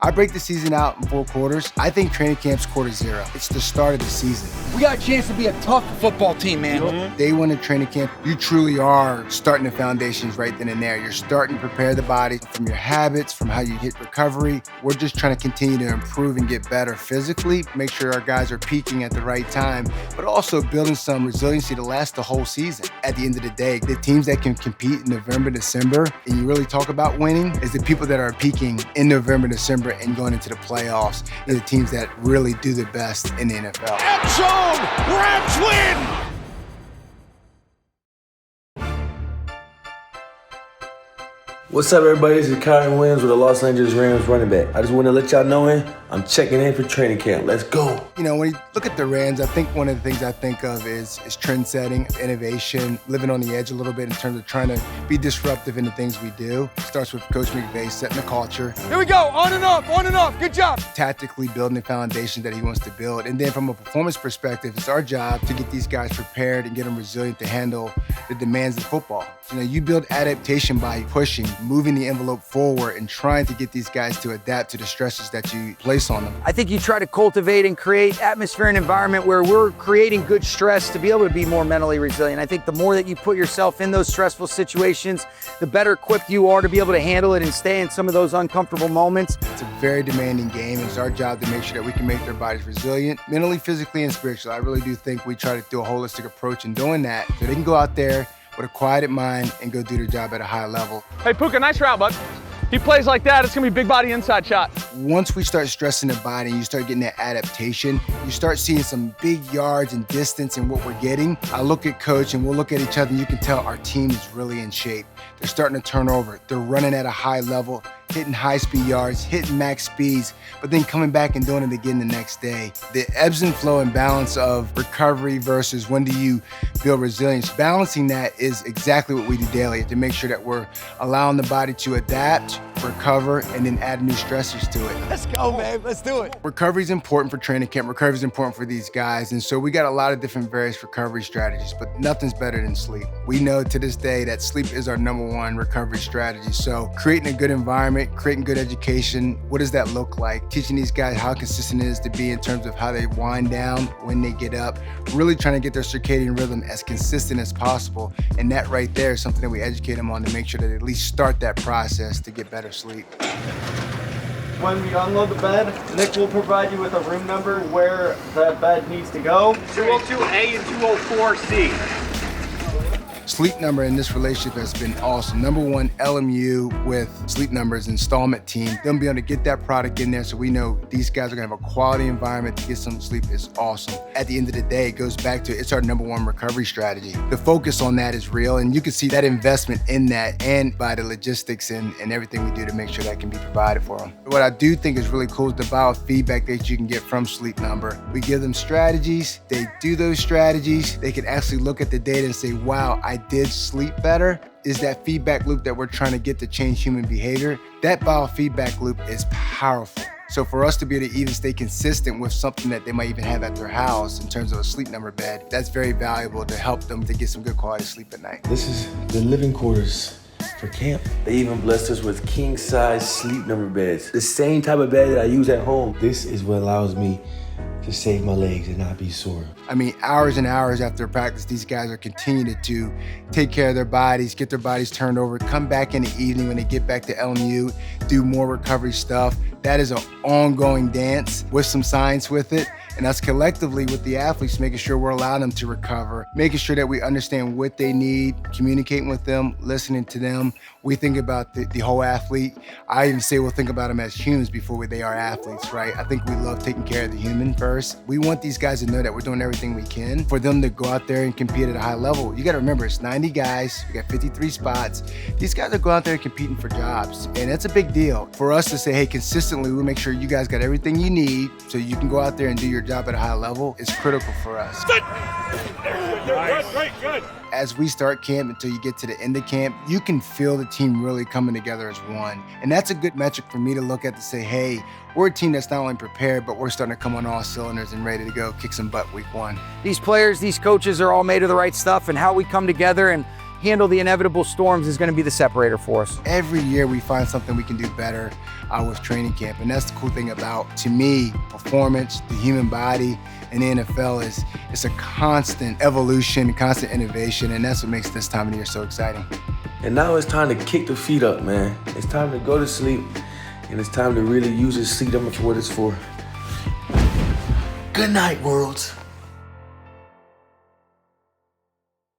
I break the season out in 4 quarters. I think training camp's quarter 0. It's the start of the season. We got a chance to be a tough football team, man. Mm-hmm. Day 1 of training camp, you truly are starting the foundations right then and there. You're starting to prepare the body from your habits, from how you hit recovery. We're just trying to continue to improve and get better physically, make sure our guys are peaking at the right time, but also building some resiliency to last the whole season. At the end of the day, the teams that can compete in November, December, and you really talk about winning, is the people that are peaking in November, December, and going into the playoffs. They're the teams that really do the best in the NFL. RedZone, Rams win! What's up, everybody? This is Kyron Williams with the Los Angeles Rams running back. I just want to let y'all know I'm checking in for training camp. Let's go. You know, when you look at the Rams, I think one of the things I think of is trend setting, innovation, living on the edge a little bit in terms of trying to be disruptive in the things we do. It starts with Coach McVay setting the culture. Here we go, on and off, good job. Tactically building the foundation that he wants to build. And then from a performance perspective, it's our job to get these guys prepared and get them resilient to handle the demands of football. You know, you build adaptation by pushing, moving the envelope forward, and trying to get these guys to adapt to the stresses that you place on them. I think you try to cultivate and create atmosphere and environment where we're creating good stress to be able to be more mentally resilient. I think the more that you put yourself in those stressful situations, the better equipped you are to be able to handle it and stay in some of those uncomfortable moments. It's a very demanding game, and it's our job to make sure that we can make their bodies resilient, mentally, physically, and spiritually. I really do think we try to do a holistic approach in doing that, so they can go out there with a quieted mind and go do their job at a high level. Hey, Puka, nice route, bud. He plays like that, it's gonna be big body inside shot. Once we start stressing the body and you start getting that adaptation, you start seeing some big yards and distance in what we're getting. I look at Coach and we'll look at each other and you can tell our team is really in shape. They're starting to turn over. They're running at a high level, hitting high-speed yards, hitting max speeds, but then coming back and doing it again the next day. The ebbs and flow and balance of recovery versus when do you build resilience, balancing that is exactly what we do daily to make sure that we're allowing the body to adapt, recover, and then add new stressors to it. Let's go, man, let's do it. Recovery is important for training camp. Recovery is important for these guys. And so we got a lot of different various recovery strategies, but nothing's better than sleep. We know to this day that sleep is our #1 recovery strategy. So creating a good environment, creating good education, what does that look like? Teaching these guys how consistent it is to be in terms of how they wind down, when they get up, really trying to get their circadian rhythm as consistent as possible. And that right there is something that we educate them on to make sure that they at least start that process to get better sleep. When we unload the bed, Nick will provide you with a room number where that bed needs to go. 202A and 204C. Sleep Number in this relationship has been awesome. #1 LMU with Sleep Number's installment team. Them being able to get that product in there so we know these guys are gonna have a quality environment to get some sleep is awesome. At the end of the day, it goes back to it's our #1 recovery strategy. The focus on that is real, and you can see that investment in that and by the logistics and everything we do to make sure that can be provided for them. What I do think is really cool is the biofeedback that you can get from Sleep Number. We give them strategies, they do those strategies, they can actually look at the data and say, wow, I did sleep better. Is that feedback loop that we're trying to get to change human behavior. That biofeedback loop is powerful. So for us to be able to even stay consistent with something that they might even have at their house in terms of a Sleep Number bed, that's very valuable to help them to get some good quality sleep at night. This is the living quarters for camp. They even blessed us with king-size Sleep Number beds. The same type of bed that I use at home. This is what allows me to save my legs and not be sore. I mean, hours and hours after practice, these guys are continuing to take care of their bodies, get their bodies turned over, come back in the evening when they get back to LMU, do more recovery stuff. That is an ongoing dance with some science with it. And us collectively with the athletes, making sure we're allowing them to recover, making sure that we understand what they need, communicating with them, listening to them. We think about the whole athlete. I even say we'll think about them as humans before they are athletes, right? I think we love taking care of the human first. We want these guys to know that we're doing everything we can for them to go out there and compete at a high level. You gotta remember, it's 90 guys, we got 53 spots. These guys are going out there competing for jobs, and that's a big deal. For us to say, hey, consistently, we'll make sure you guys got everything you need so you can go out there and do your job at a high level is critical for us. Good. As we start camp until you get to the end of camp, you can feel the team really coming together as one. And that's a good metric for me to look at to say, hey, we're a team that's not only prepared, but we're starting to come on all cylinders and ready to go kick some butt week 1. These players, these coaches are all made of the right stuff, and how we come together and handle the inevitable storms is gonna be the separator for us. Every year we find something we can do better with training camp. And that's the cool thing about, to me, performance, the human body, and the NFL is it's a constant evolution, constant innovation, and that's what makes this time of the year so exciting. And now it's time to kick the feet up, man. It's time to go to sleep, and it's time to really use this sleep number for what it's for. Good night, world.